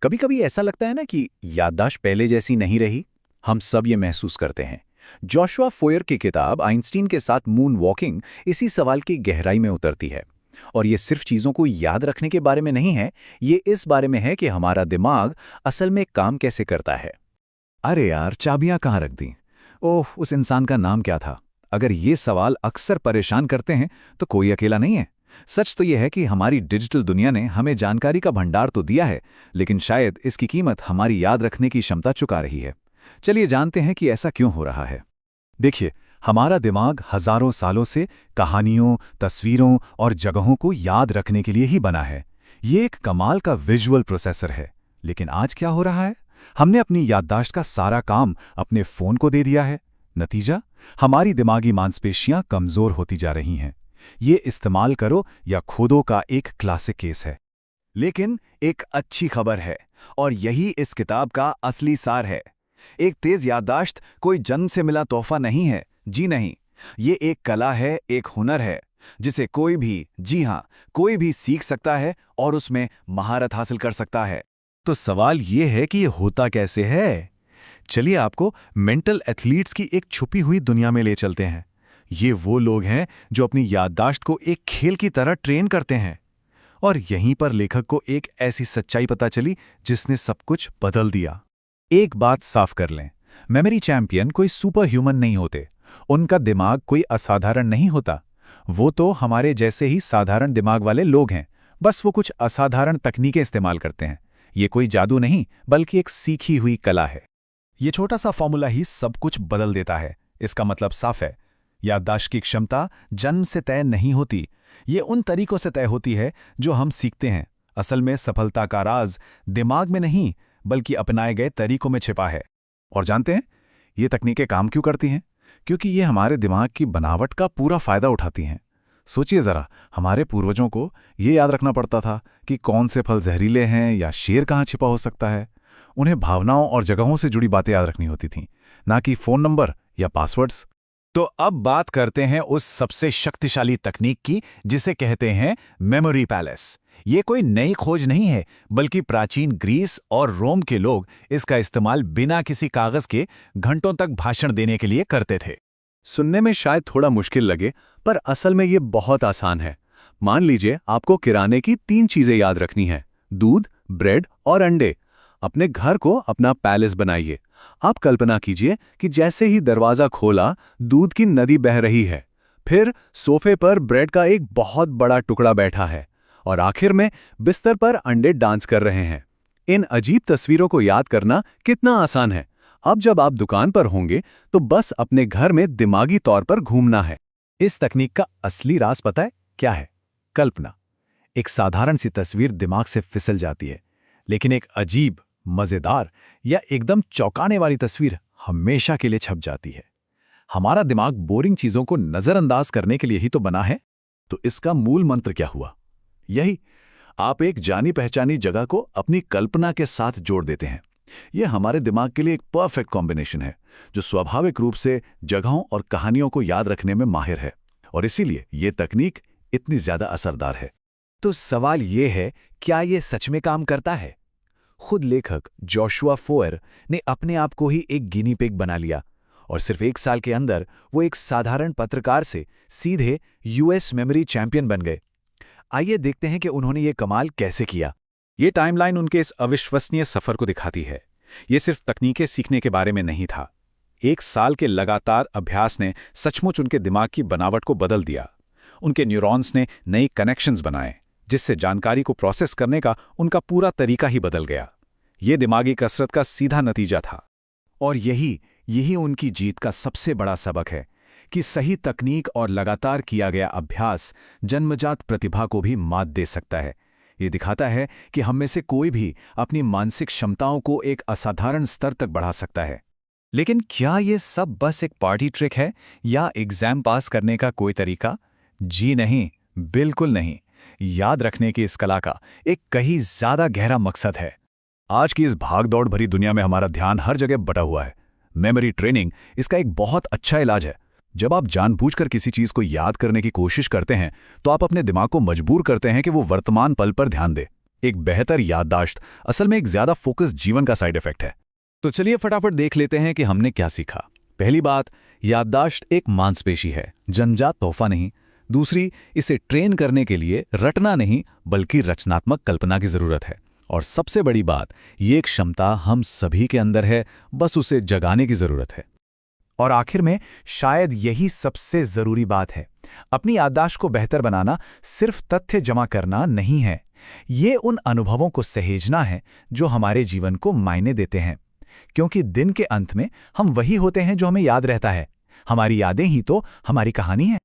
कभी कभी ऐसा लगता है ना कि याददाश्त पहले जैसी नहीं रही। हम सब ये महसूस करते हैं। जोशुआ फोयर की किताब आइंस्टीन के साथ मून वॉकिंग इसी सवाल की गहराई में उतरती है। और ये सिर्फ चीज़ों को याद रखने के बारे में नहीं है, ये इस बारे में है कि हमारा दिमाग असल में काम कैसे करता है। अरे यार, चाबियां कहाँ रख दी? ओह, उस इंसान का नाम क्या था? अगर ये सवाल अक्सर परेशान करते हैं तो कोई अकेला नहीं है। सच तो यह है कि हमारी डिजिटल दुनिया ने हमें जानकारी का भंडार तो दिया है, लेकिन शायद इसकी कीमत हमारी याद रखने की क्षमता चुका रही है। चलिए जानते हैं कि ऐसा क्यों हो रहा है। देखिए, हमारा दिमाग हजारों सालों से कहानियों, तस्वीरों और जगहों को याद रखने के लिए ही बना है। ये एक कमाल का विजुअल प्रोसेसर है। लेकिन आज क्या हो रहा है? हमने अपनी याददाश्त का सारा काम अपने फोन को दे दिया है। नतीजा, हमारी दिमागी मांसपेशियां कमजोर होती जा रही हैं। ये इस्तेमाल करो या खो दो का एक क्लासिक केस है। लेकिन एक अच्छी खबर है, और यही इस किताब का असली सार है। एक तेज याददाश्त कोई जन्म से मिला तोहफा नहीं है, जी नहीं। ये एक कला है, एक हुनर है, जिसे कोई भी, जी हाँ, कोई भी सीख सकता है और उसमें महारत हासिल कर सकता है। तो सवाल ये है कि ये होता कैसे है? चलिए आपको मेंटल एथलीट्स की एक छुपी हुई दुनिया में ले चलते हैं। ये वो लोग हैं जो अपनी याददाश्त को एक खेल की तरह ट्रेन करते हैं। और यहीं पर लेखक को एक ऐसी सच्चाई पता चली जिसने सब कुछ बदल दिया। एक बात साफ कर लें, मेमोरी चैंपियन कोई सुपर ह्यूमन नहीं होते। उनका दिमाग कोई असाधारण नहीं होता। वो तो हमारे जैसे ही साधारण दिमाग वाले लोग हैं। बस वो कुछ असाधारण तकनीकें इस्तेमाल करते हैं। ये कोई जादू नहीं, बल्कि एक सीखी हुई कला है। ये छोटा सा फॉर्मूला ही सब कुछ बदल देता है। इसका मतलब साफ है, याददाश्त की क्षमता जन्म से तय नहीं होती। ये उन तरीकों से तय होती है जो हम सीखते हैं। असल में सफलता का राज दिमाग में नहीं, बल्कि अपनाए गए तरीकों में छिपा है। और जानते हैं ये तकनीकें काम क्यों करती हैं? क्योंकि ये हमारे दिमाग की बनावट का पूरा फायदा उठाती हैं। सोचिए जरा, हमारे पूर्वजों को ये याद रखना पड़ता था कि कौन से फल जहरीले हैं या शेर कहाँ छिपा हो सकता है। उन्हें भावनाओं और जगहों से जुड़ी बातें याद रखनी होती थीं, ना कि फोन नंबर या पासवर्ड्स। तो अब बात करते हैं उस सबसे शक्तिशाली तकनीक की जिसे कहते हैं मेमोरी पैलेस। ये कोई नई खोज नहीं है, बल्कि प्राचीन ग्रीस और रोम के लोग इसका इस्तेमाल बिना किसी कागज के घंटों तक भाषण देने के लिए करते थे। सुनने में शायद थोड़ा मुश्किल लगे, पर असल में ये बहुत आसान है। मान लीजिए आपको किराने की 3 चीजें याद रखनी है: दूध, ब्रेड और अंडे। अपने घर को अपना पैलेस बनाइए। आप कल्पना कीजिए कि जैसे ही दरवाजा खोला, दूध की नदी बह रही है। फिर सोफे पर ब्रेड का एक बहुत बड़ा टुकड़ा बैठा है, और आखिर में बिस्तर पर अंडे डांस कर रहे हैं। इन अजीब तस्वीरों को याद करना कितना आसान है। अब जब आप दुकान पर होंगे तो बस अपने घर में दिमागी तौर पर घूमना है। इस तकनीक का असली राज पता है क्या है? कल्पना। एक साधारण सी तस्वीर दिमाग से फिसल जाती है, लेकिन एक अजीब, मजेदार या एकदम चौंकाने वाली तस्वीर हमेशा के लिए छप जाती है। हमारा दिमाग बोरिंग चीजों को नजरअंदाज करने के लिए ही तो बना है। तो इसका मूल मंत्र क्या हुआ? यही, आप एक जानी पहचानी जगह को अपनी कल्पना के साथ जोड़ देते हैं। यह हमारे दिमाग के लिए एक परफेक्ट कॉम्बिनेशन है, जो स्वाभाविक रूप से जगहों और कहानियों को याद रखने में माहिर है, और इसीलिए यह तकनीक इतनी ज्यादा असरदार है। तो सवाल यह है, क्या यह सच में काम करता है? खुद लेखक जोशुआ फोयर ने अपने आप को ही एक गिनी पिग बना लिया, और सिर्फ 1 साल के अंदर वो एक साधारण पत्रकार से सीधे यूएस मेमोरी चैंपियन बन गए। आइए देखते हैं कि उन्होंने ये कमाल कैसे किया। ये टाइमलाइन उनके इस अविश्वसनीय सफर को दिखाती है। ये सिर्फ तकनीकें सीखने के बारे में नहीं था। 1 साल के लगातार अभ्यास ने सचमुच उनके दिमाग की बनावट को बदल दिया। उनके न्यूरॉन्स ने नई कनेक्शंस बनाए, जिससे जानकारी को प्रोसेस करने का उनका पूरा तरीका ही बदल गया। ये दिमागी कसरत का सीधा नतीजा था। और यही उनकी जीत का सबसे बड़ा सबक है कि सही तकनीक और लगातार किया गया अभ्यास जन्मजात प्रतिभा को भी मात दे सकता है। ये दिखाता है कि हम में से कोई भी अपनी मानसिक क्षमताओं को एक असाधारण स्तर तक बढ़ा सकता है। लेकिन क्या ये सब बस एक पार्टी ट्रिक है या एग्जाम पास करने का कोई तरीका? जी नहीं, बिल्कुल नहीं। याद रखने की इस कला का एक कहीं ज्यादा गहरा मकसद है। आज की इस भागदौड़ भरी दुनिया में हमारा ध्यान हर जगह बटा हुआ है। मेमोरी ट्रेनिंग इसका एक बहुत अच्छा इलाज है। जब आप जानबूझकर किसी चीज को याद करने की कोशिश करते हैं, तो आप अपने दिमाग को मजबूर करते हैं कि वो वर्तमान पल पर ध्यान दे। एक बेहतर याददाश्त असल में एक ज्यादा फोकस जीवन का साइड इफेक्ट है। तो चलिए फटाफट देख लेते हैं कि हमने क्या सीखा। पहली बात, याददाश्त एक मांसपेशी है, जन्मजात तोहफा नहीं। दूसरी, इसे ट्रेन करने के लिए रटना नहीं बल्कि रचनात्मक कल्पना की जरूरत है। और सबसे बड़ी बात, ये एक क्षमता हम सभी के अंदर है, बस उसे जगाने की जरूरत है। और आखिर में शायद यही सबसे जरूरी बात है, अपनी याददाश्त को बेहतर बनाना सिर्फ तथ्य जमा करना नहीं है, ये उन अनुभवों को सहेजना है जो हमारे जीवन को मायने देते हैं। क्योंकि दिन के अंत में हम वही होते हैं जो हमें याद रहता है। हमारी यादें ही तो हमारी कहानी है।